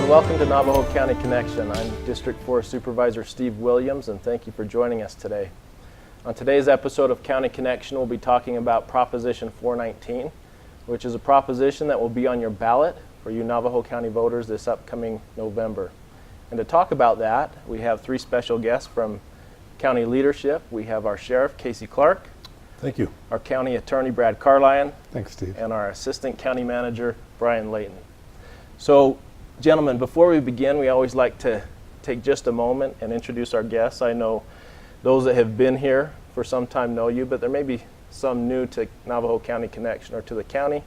welcome to Navajo County Connection. I'm District 4 Supervisor Steve Williams, and thank you for joining us today. On today's episode of County Connection, we'll be talking about Proposition 419, which is a proposition that will be on your ballot for you Navajo County voters this upcoming November. And to talk about that, we have three special guests from county leadership. We have our Sheriff, Casey Clark. Thank you. Our County Attorney, Brad Carlyon. Thanks, Steve. And our Assistant County Manager, Bryan Layton. So, gentlemen, before we begin, we always like to take just a moment and introduce our guests. I know those that have been here for some time know you, but there may be some new to Navajo County Connection or to the county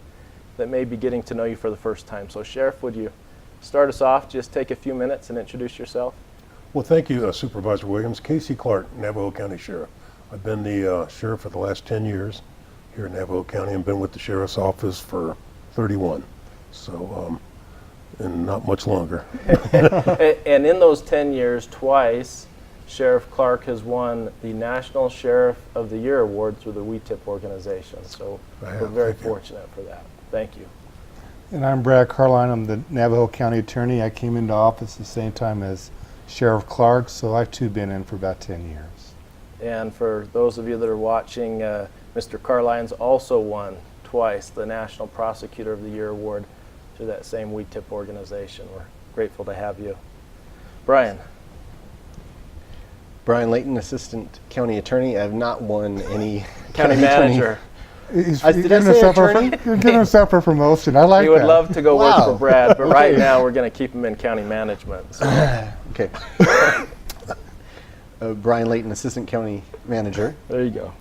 that may be getting to know you for the first time. So, Sheriff, would you start us off? Just take a few minutes and introduce yourself. Well, thank you, Supervisor Williams. Casey Clark, Navajo County Sheriff. I've been the sheriff for the last 10 years here in Navajo County and been with the Sheriff's Office for 31. So, and not much longer. And in those 10 years, twice, Sheriff Clark has won the National Sheriff of the Year Award through the WeTip organization. So we're very fortunate for that. Thank you. And I'm Brad Carlyon. I'm the Navajo County Attorney. I came into office the same time as Sheriff Clark, so I've too been in for about 10 years. And for those of you that are watching, Mr. Carlyon's also won twice the National Prosecutor of the Year Award through that same WeTip organization. We're grateful to have you. Bryan. Bryan Layton, Assistant County Attorney. I have not won any County Manager. You're giving himself for promotion. I like that. He would love to go work for Brad, but right now we're going to keep him in county management. So. Okay. Bryan Layton, Assistant County Manager. There you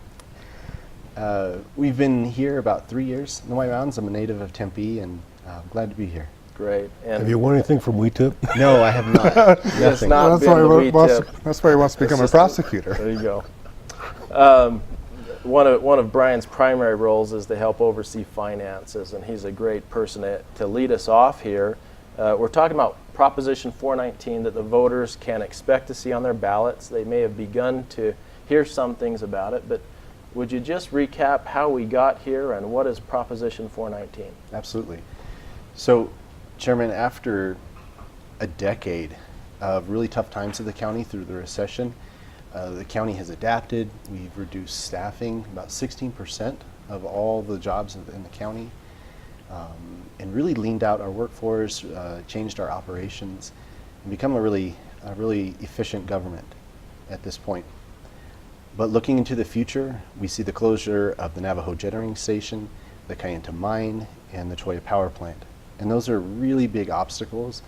go. We've been here about 3 years. Know my rounds. I'm a native of Tempe, and I'm glad to be here. Great. And have you won anything from WeTip? No, I have not. Nothing. Not that's why he wants to become a prosecutor. There you go. One of Bryan's primary roles is to help oversee finances, and he's a great person to lead us off here. We're talking about Proposition 419 that the voters can expect to see on their ballots. They may have begun to hear some things about it, but would you just recap how we got here and what is Proposition 419? Absolutely. So, Chairman, after a decade of really tough times in the county through the recession, the county has adapted. We've reduced staffing, about 16% of all the jobs in the county, and really leaned out our workforce, changed our operations, and become a really efficient government at this point. But looking into the future, we see the closure of the Navajo Generating Station, the Kayenta Mine, and the Cholla Power Plant. And those are really big obstacles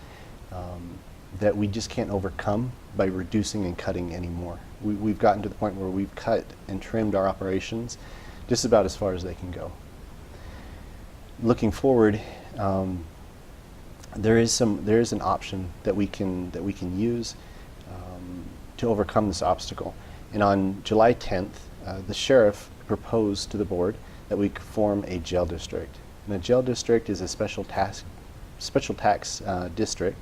that we just can't overcome by reducing and cutting anymore. We've gotten to the point where we've cut and trimmed our operations just about as far as they can go. Looking forward, there is an option that we can use to overcome this obstacle. And on July 10th, the sheriff proposed to the board that we form a jail district. And a jail district is a special tax district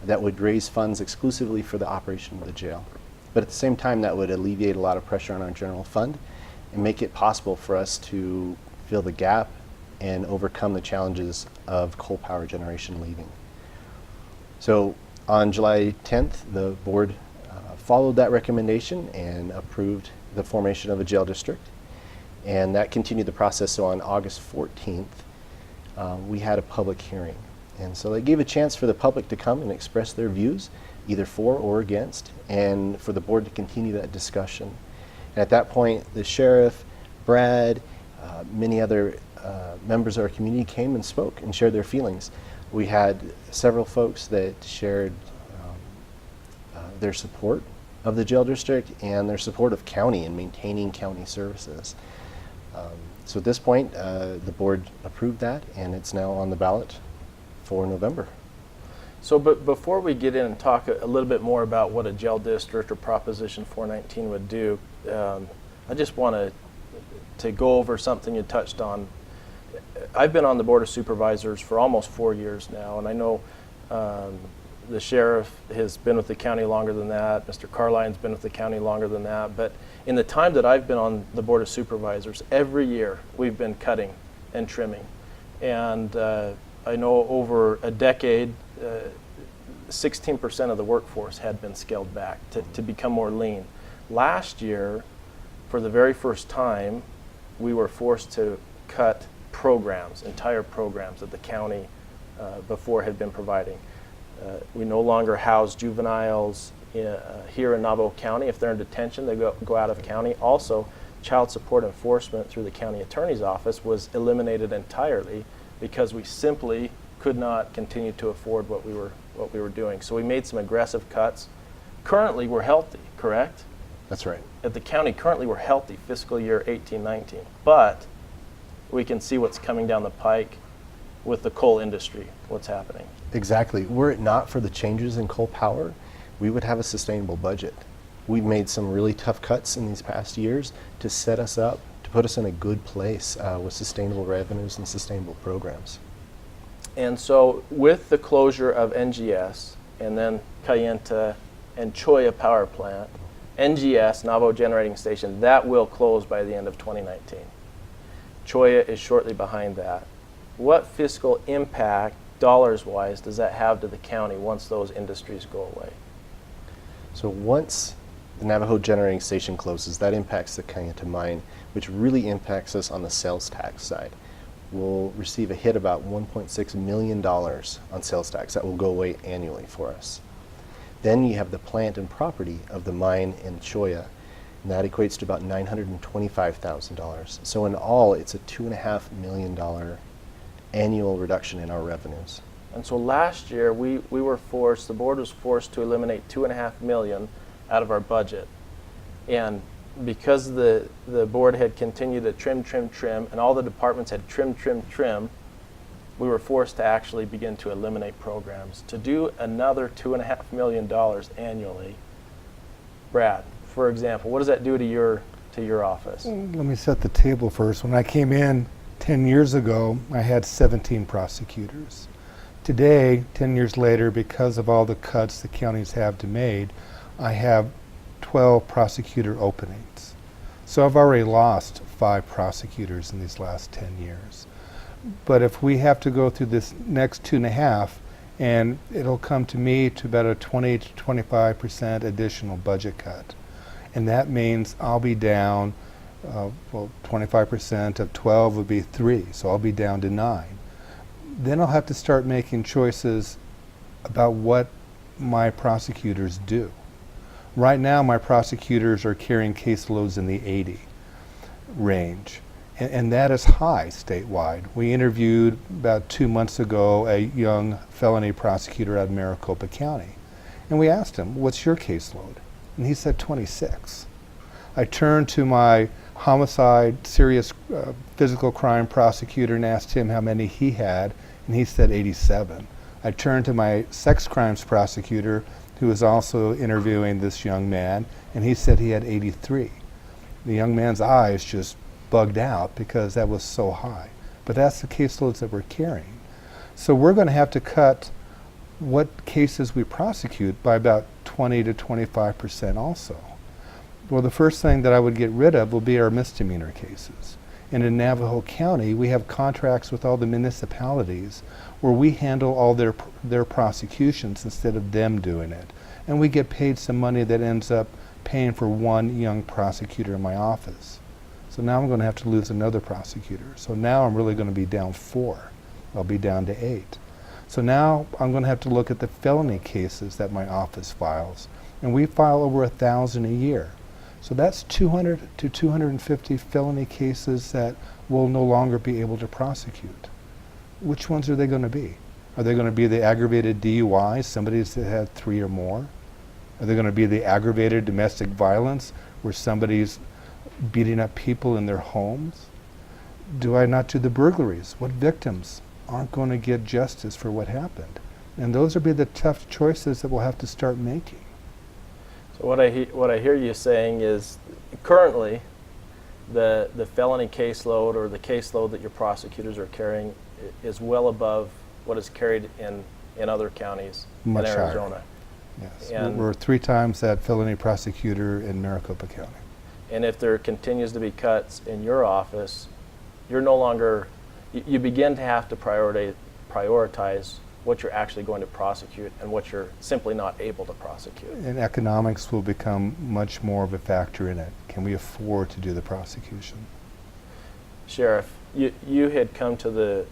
that would raise funds exclusively for the operation of the jail. But at the same time, that would alleviate a lot of pressure on our general fund and make it possible for us to fill the gap and overcome the challenges of coal power generation leaving. So on July 10th, the board followed that recommendation and approved the formation of a jail district. And that continued the process. So on August 14th, we had a public hearing. And so they gave a chance for the public to come and express their views, either for or against, and for the board to continue that discussion. And at that point, the sheriff, Brad, many other members of our community came and spoke and shared their feelings. We had several folks that shared their support of the jail district and their support of county and maintaining county services. So at this point, the board approved that, and it's now on the ballot for November. So but before we get in and talk a little bit more about what a jail district or Proposition 419 would do, I just want to go over something you touched on. I've been on the Board of Supervisors for almost 4 years now, and I know the sheriff has been with the county longer than that. Mr. Carlyon's been with the county longer than that. But in the time that I've been on the Board of Supervisors, every year we've been cutting and trimming. And I know over a decade, 16% of the workforce had been scaled back to become more lean. Last year, for the very first time, we were forced to cut programs, entire programs that the county before had been providing. We no longer house juveniles here in Navajo County. If they're in detention, they go out of county. Also, child support enforcement through the county attorney's office was eliminated entirely because we simply could not continue to afford what we were doing. So we made some aggressive cuts. Currently, we're healthy, correct? That's right. At the county, currently we're healthy fiscal year 18-19, but we can see what's coming down the pike with the coal industry, what's happening. Exactly. Were it not for the changes in coal power, we would have a sustainable budget. We've made some really tough cuts in these past years to set us up, to put us in a good place with sustainable revenues and sustainable programs. And so with the closure of NGS and then Cayenta and Cholla Power Plant, NGS, Navajo Generating Station, that will close by the end of 2019. Cholla is shortly behind that. What fiscal impact, dollars-wise, does that have to the county once those industries go away? So once the Navajo Generating Station closes, that impacts the Cayenta mine, which really impacts us on the sales tax side. We'll receive a hit about $1.6 million on sales tax. That will go away annually for us. Then you have the plant and property of the mine in Cholla, and that equates to about $925,000. So in all, it's a $2.5 million annual reduction in our revenues. And so last year, we were forced, the board was forced to eliminate $2.5 million out of our budget. And because the board had continued to trim, and all the departments had trim, we were forced to actually begin to eliminate programs. To do another $2.5 million annually, Brad, for example, what does that do to your office? Let me set the table first. When I came in 10 years ago, I had 17 prosecutors. Today, 10 years later, because of all the cuts the counties have to made, I have 12 prosecutor openings. So I've already lost 5 prosecutors in these last 10 years. But if we have to go through this next 2.5, and it'll come to me to about a 20 to 25% additional budget cut. And that means I'll be down, 25% of 12 would be 3, so I'll be down to 9. Then I'll have to start making choices about what my prosecutors do. Right now, my prosecutors are carrying caseloads in the 80 range, and that is high statewide. We interviewed about 2 months ago a young felony prosecutor out of Maricopa County, and we asked him, "What's your caseload?" And he said 26. I turned to my homicide, serious physical crime prosecutor and asked him how many he had, and he said 87. I turned to my sex crimes prosecutor, who was also interviewing this young man, and he said he had 83. The young man's eyes just bugged out because that was so high. But that's the caseloads that we're carrying. So we're going to have to cut what cases we prosecute by about 20 to 25% also. Well, the first thing that I would get rid of will be our misdemeanor cases. And in Navajo County, we have contracts with all the municipalities where we handle all their prosecutions instead of them doing it. And we get paid some money that ends up paying for one young prosecutor in my office. So now I'm going to have to lose another prosecutor. So now I'm really going to be down 4. I'll be down to 8. So now I'm going to have to look at the felony cases that my office files. And we file over 1,000 a year. So that's 200 to 250 felony cases that we'll no longer be able to prosecute. Which ones are they going to be? Are they going to be the aggravated DUI, somebody that had 3 or more? Are they going to be the aggravated domestic violence, where somebody's beating up people in their homes? Do I not do the burglaries? What victims aren't going to get justice for what happened? And those will be the tough choices that we'll have to start making. So what I hear you saying is currently the felony caseload or the caseload that your prosecutors are carrying is well above what is carried in other counties Much in higher. Arizona. Yes, And we're 3 times that felony prosecutor in Maricopa County. And if there continues to be cuts in your office, you're no longer, you begin to have to prioritize what you're actually going to prosecute and what you're simply not able to prosecute. And economics will become much more of a factor in it. Can we afford to do the prosecution? Sheriff, you had come to the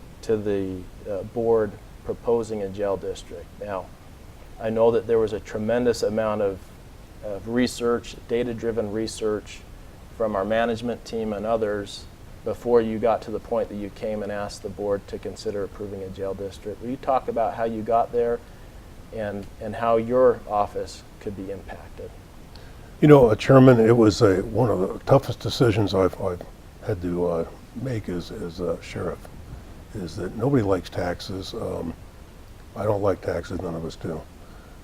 board proposing a jail district. Now, I know that there was a tremendous amount of research, data-driven research from our management team and others before you got to the point that you came and asked the board to consider approving a jail district. Will you talk about how you got there and how your office could be impacted? You know, Chairman, it was one of the toughest decisions I've had to make as a sheriff, is that nobody likes taxes. I don't like taxes, none of us do.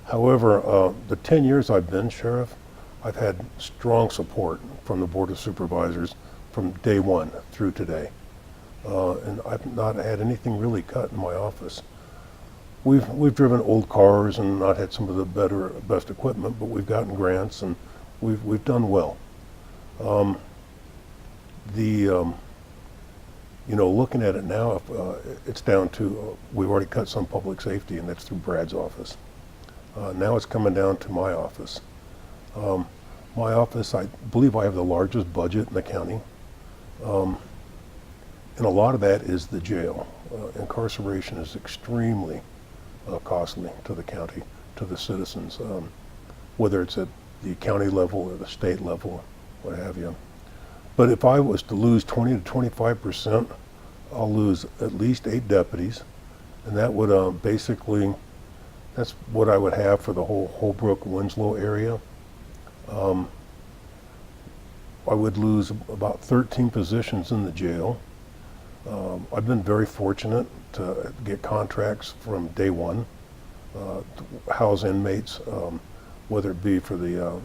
However, the 10 years I've been sheriff, I've had strong support from the Board of Supervisors from day one through today. And I've not had anything really cut in my office. We've driven old cars and not had some of the best equipment, but we've gotten grants and we've done well. You know, looking at it now, it's down to, we've already cut some public safety, and that's through Brad's office. Now it's coming down to my office. My office, I believe I have the largest budget in the county. And a lot of that is the jail. Incarceration is extremely costly to the county, to the citizens, whether it's at the county level or the state level, what have you. But if I was to lose 20 to 25%, I'll lose at least 8 deputies, and that would basically, that's what I would have for the whole Holbrook-Winslow area. I would lose about 13 positions in the jail. I've been very fortunate to get contracts from day one to house inmates, whether it be for the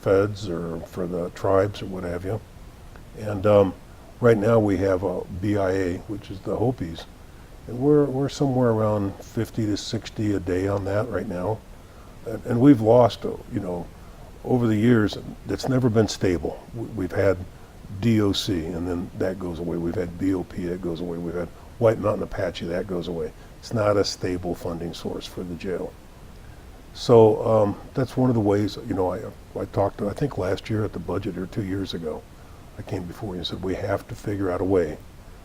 feds or for the tribes or what have you. And right now we have a BIA, which is the Hopis, and we're somewhere around 50 to 60 a day on that right now. And we've lost, you know, over the years, it's never been stable. We've had DOC, and then that goes away. We've had BOP, that goes away. We've had White Mountain Apache, that goes away. It's not a stable funding source for the jail. So that's one of the ways, you know, I talked to, I think last year at the budget or 2 years ago, I came before you and said, we have to figure out a way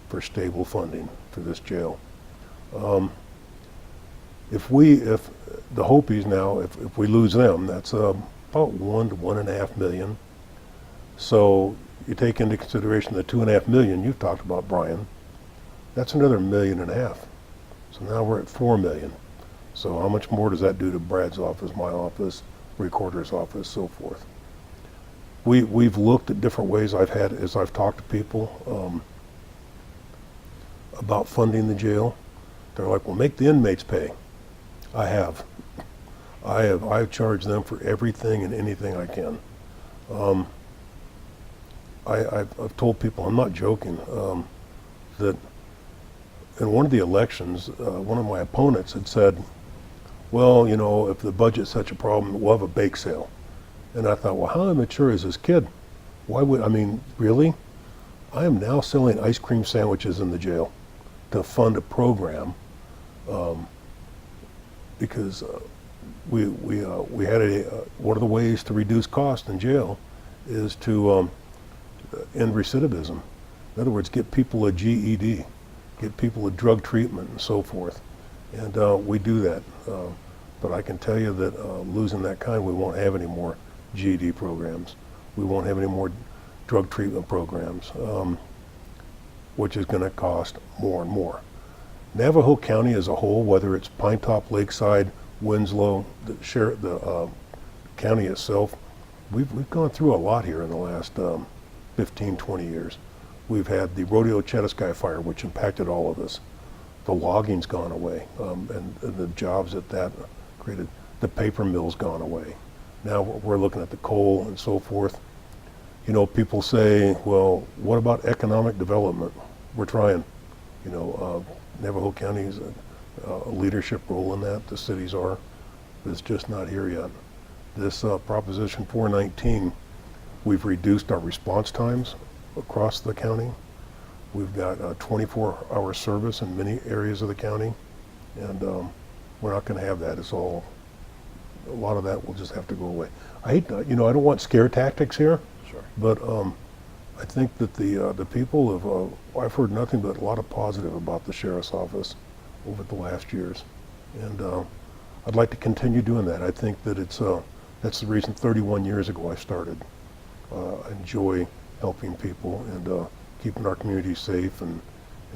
for stable funding for this jail. If the Hopis now, if we lose them, that's about $1 to $1.5 million. So you take into consideration the $2.5 million you've talked about, Bryan, that's another $1.5 million. So now we're at $4 million. So how much more does that do to Brad's office, my office, recorder's office, so forth? We've looked at different ways as I've talked to people about funding the jail. They're like, well, make the inmates pay. I've charged them for everything and anything I can. I've told people, I'm not joking, that in one of the elections, one of my opponents had said, well, you know, if the budget's such a problem, we'll have a bake sale. And I thought, well, how immature is this kid? Why would, I mean, really? I am now selling ice cream sandwiches in the jail to fund a program because we had one of the ways to reduce cost in jail is to end recidivism. In other words, get people a GED, get people a drug treatment and so forth. And we do that. But I can tell you that losing that kind, we won't have any more GED programs. We won't have any more drug treatment programs, which is going to cost more and more. Navajo County as a whole, whether it's Pinetop, Lakeside, Winslow, the county itself, we've gone through a lot here in the last 15, 20 years. We've had the Rodeo Chetaskai fire, which impacted all of us. The logging's gone away, and the jobs that created. The paper mill's gone away. Now we're looking at the coal and so forth. You know, people say, well, what about economic development? We're trying. You know, Navajo County is a leadership role in that. The cities are. But it's just not here yet. This Proposition 419, we've reduced our response times across the county. We've got 24-hour service in many areas of the county. And we're not going to have that. It's all, a lot of that will just have to go away. I hate, I don't want scare tactics here, Sure. but I think that the people have, I've heard nothing but a lot of positive about the sheriff's office over the last years. And I'd like to continue doing that. I think that that's the reason 31 years ago I started. I enjoy helping people and keeping our community safe, and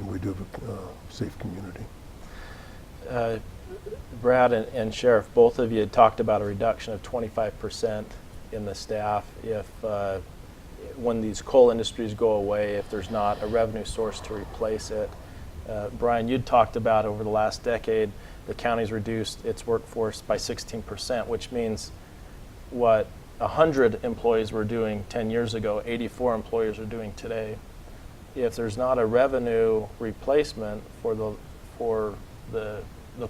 we do have a safe community. Brad and Sheriff, both of you had talked about a reduction of 25% in the staff if when these coal industries go away, if there's not a revenue source to replace it. Bryan, you'd talked about over the last decade, the county's reduced its workforce by 16%, which means what 100 employees were doing 10 years ago, 84 employees are doing today. If there's not a revenue replacement for the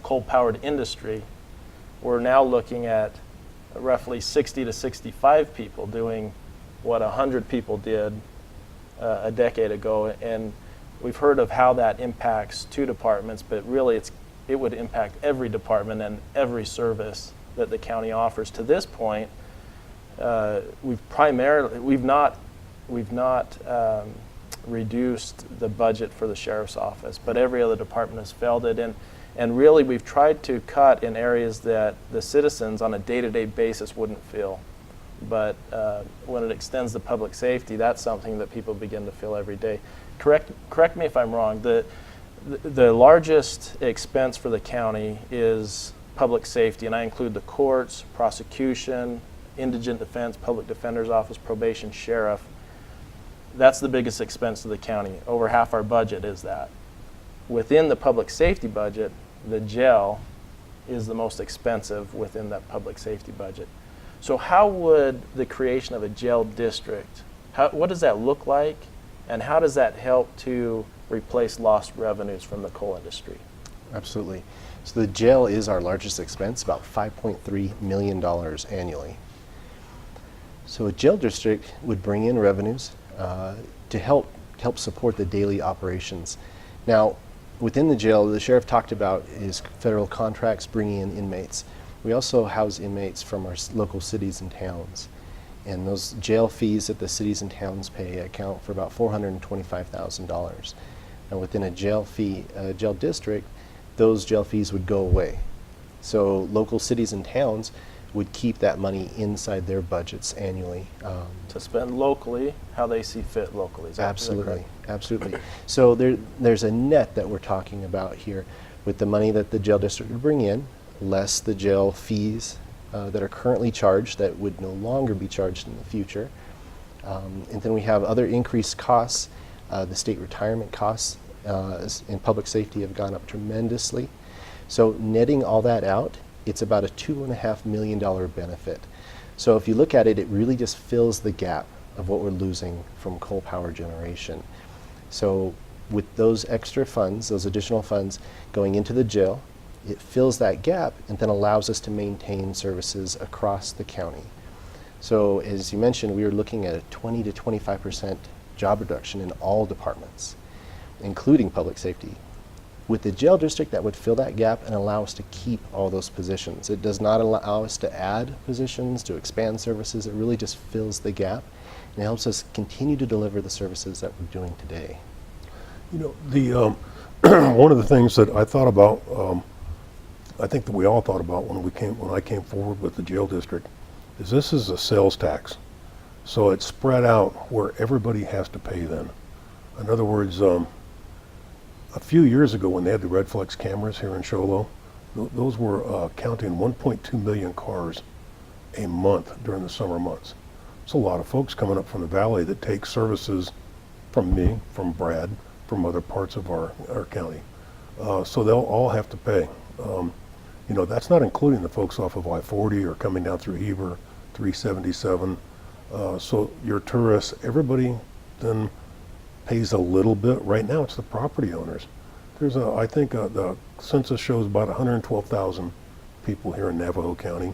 coal-powered industry, we're now looking at roughly 60 to 65 people doing what 100 people did a decade ago. And we've heard of how that impacts two departments, but really it would impact every department and every service that the county offers. To this point, we've not reduced the budget for the sheriff's office, but every other department has failed it. And really, we've tried to cut in areas that the citizens on a day-to-day basis wouldn't feel. But when it extends to public safety, that's something that people begin to feel every day. Correct me if I'm wrong. The largest expense for the county is public safety, and I include the courts, prosecution, indigent defense, public defender's office, probation, sheriff. That's the biggest expense of the county. Over half our budget is that. Within the public safety budget, the jail is the most expensive within that public safety budget. So how would the creation of a jail district, what does that look like, and how does that help to replace lost revenues from the coal industry? Absolutely. So the jail is our largest expense, about $5.3 million annually. So a jail district would bring in revenues to help support the daily operations. Now, within the jail, the sheriff talked about his federal contracts bringing in inmates. We also house inmates from our local cities and towns. And those jail fees that the cities and towns pay account for about $425,000. Now within a jail district, those jail fees would go away. So local cities and towns would keep that money inside their budgets annually. To spend locally, how they see fit locally. Absolutely, absolutely. So there's a net that we're talking about here with the money that the jail district would bring in, less the jail fees that are currently charged that would no longer be charged in the future. And then we have other increased costs. The state retirement costs in public safety have gone up tremendously. So netting all that out, it's about a $2.5 million benefit. So if you look at it, it really just fills the gap of what we're losing from coal power generation. So with those extra funds, those additional funds going into the jail, it fills that gap and then allows us to maintain services across the county. So as you mentioned, we are looking at a 20 to 25% job reduction in all departments, including public safety. With the jail district, that would fill that gap and allow us to keep all those positions. It does not allow us to add positions, to expand services. It really just fills the gap and it helps us continue to deliver the services that we're doing today. You know, the one of the things that I thought about, I think that we all thought about when I came forward with the jail district, is this is a sales tax. So it's spread out where everybody has to pay then. In other words, a few years ago when they had the Red Flex cameras here in Sholo, those were counting 1.2 million cars a month during the summer months. It's a lot of folks coming up from the valley that take services from me, from Brad, from other parts of our county. So they'll all have to pay. You know, that's not including the folks off of I-40 or coming down through Heber, 377. So your tourists, everybody then pays a little bit. Right now it's the property owners. There's I think the census shows about 112,000 people here in Navajo County.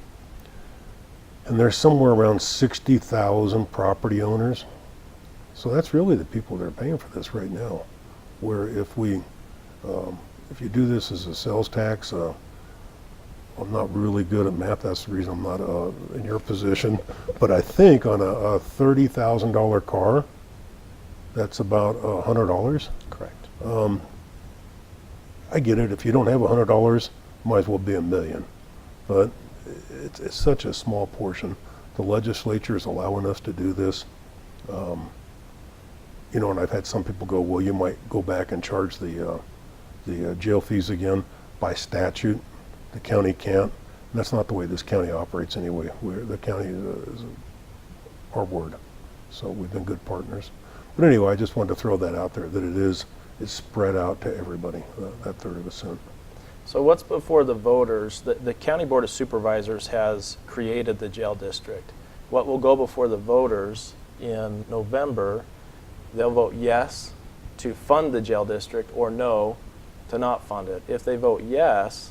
And there's somewhere around 60,000 property owners. So that's really the people that are paying for this right now. Where if you do this as a sales tax, I'm not really good at math. That's the reason I'm not in your position. But I think on a $30,000 car, that's about $100. Correct. I get it. If you don't have $100, might as well be $1 million. But it's such a small portion. The legislature is allowing us to do this. You know, and I've had some people go, well, you might go back and charge the jail fees again. By statute, the county can't. And that's not the way this county operates anyway. The county is our word. So we've been good partners. But anyway, I just wanted to throw that out there, that it's spread out to everybody, that third of a cent. So what's before the voters? The County Board of Supervisors has created the jail district. What will go before the voters in November, they'll vote yes to fund the jail district or no to not fund it. If they vote yes,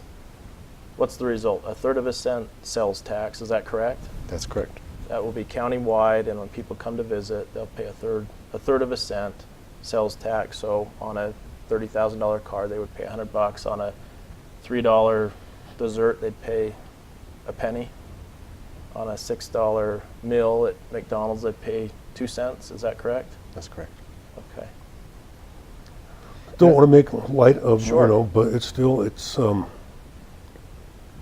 what's the result? A third of a cent sales tax, is that correct? That's correct. That will be county-wide, and when people come to visit, they'll pay a third of a cent sales tax. So on a $30,000 car, they would pay $100. On a $3 dessert, they'd pay a penny. On a $6 meal at McDonald's, they'd pay 2 cents. Is that correct? That's correct. Okay. Don't want to make light of, Sure. you know, but it's still,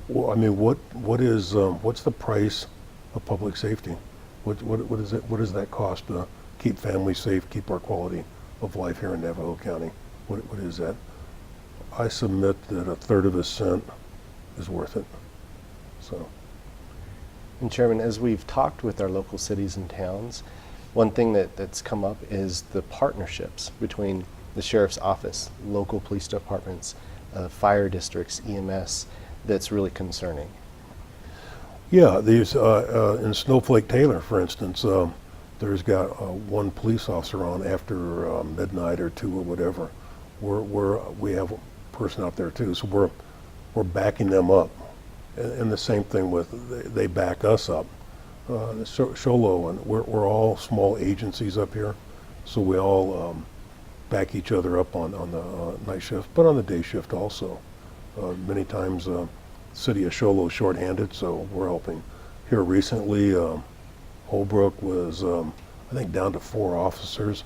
well, I mean, what's the price of public safety? What is it? What does that cost to keep families safe, keep our quality of life here in Navajo County? What is that? I submit that a third of a cent is worth it. So. And Chairman, as we've talked with our local cities and towns, one thing that's come up is the partnerships between the Sheriff's Office, local police departments, fire districts, EMS, that's really concerning. Yeah, these in Snowflake Taylor, for instance, there's got one police officer on after midnight or 2 or whatever. We have a person out there too, so we're backing them up, and the same thing with they back us up. Sholo, and we're all small agencies up here, so we all back each other up on the night shift, but on the day shift also. Many times, city of Sholo is shorthanded, so we're helping. Here recently, Holbrook was, I think, down to 4 officers,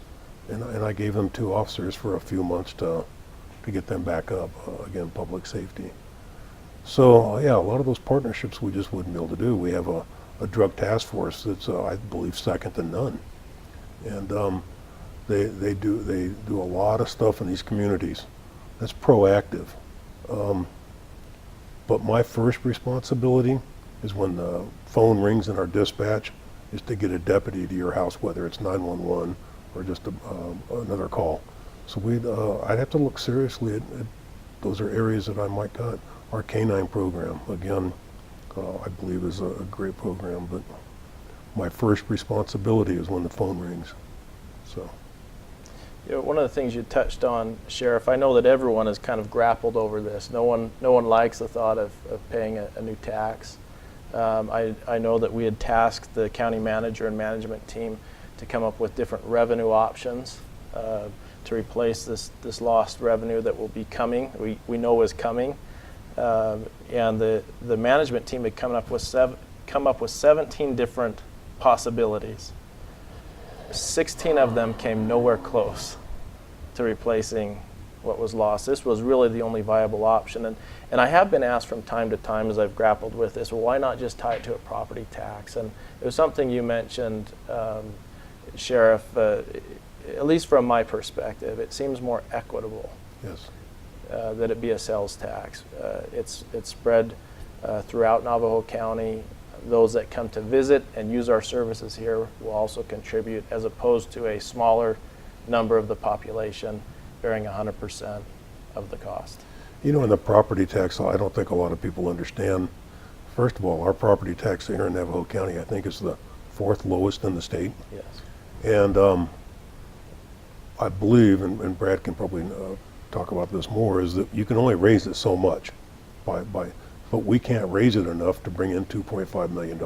and I gave them 2 officers for a few months to get them back up. Again, public safety. So yeah, a lot of those partnerships we just wouldn't be able to do. We have a drug task force that's, I believe, second to none, and they do a lot of stuff in these communities. That's proactive. But my first responsibility is when the phone rings in our dispatch is to get a deputy to your house, whether it's 911 or just another call. So I'd have to look seriously at those are areas that I might cut. Our K-9 program, again, I believe is a great program, but my first responsibility is when the phone rings. So. You know, one of the things you touched on, Sheriff, I know that everyone has kind of grappled over this. No one likes the thought of paying a new tax. I know that we had tasked the county manager and management team to come up with different revenue options to replace this lost revenue that will be coming. We know is coming, and the management team had come up with 17 different possibilities. 16 of them came nowhere close to replacing what was lost. This was really the only viable option. And I have been asked from time to time as I've grappled with this, well, why not just tie it to a property tax? And it was something you mentioned, Sheriff, at least from my perspective, it seems more equitable. Yes. That it be a sales tax. It's spread throughout Navajo County. Those that come to visit and use our services here will also contribute, as opposed to a smaller number of the population bearing 100% of the cost. You know, in the property tax, I don't think a lot of people understand. First of all, our property tax here in Navajo County, I think, is the 4th lowest in the state. Yes. And I believe, and Brad can probably talk about this more, is that you can only raise it so much but we can't raise it enough to bring in $2.5 million.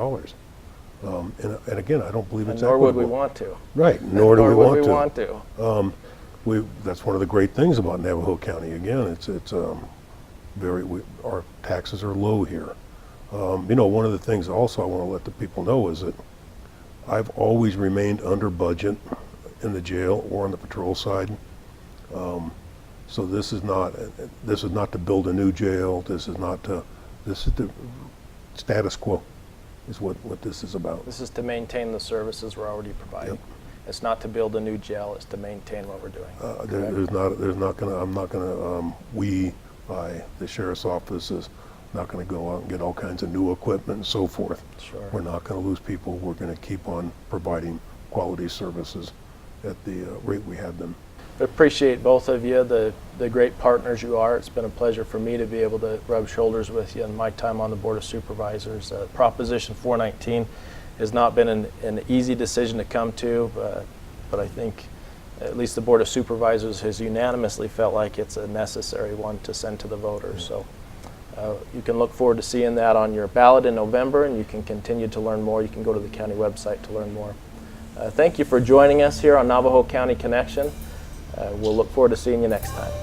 And again, I don't believe it's nor would equitable. we want to. Right, nor do we want to. to. That's one of the great things about Navajo County. Again, it's our taxes are low here. You know, one of the things also I want to let the people know is that I've always remained under budget in the jail or on the patrol side. So this is not to build a new jail. This is the status quo is what this is about. This is to maintain the services we're already providing. Yep. It's not to build a new jail, it's to maintain what we're doing. We, the sheriff's office, is not going to go out and get all kinds of new equipment and so forth. Sure. We're not going to lose people. We're going to keep on providing quality services at the rate we have them. I appreciate both of you, the great partners you are. It's been a pleasure for me to be able to rub shoulders with you in my time on the Board of Supervisors. Proposition 419 has not been an easy decision to come to, but I think at least the Board of Supervisors has unanimously felt like it's a necessary one to send to the voters. So you can look forward to seeing that on your ballot in November, and you can continue to learn more. You can go to the county website to learn more. Thank you for joining us here on Navajo County Connection. We'll look forward to seeing you next time.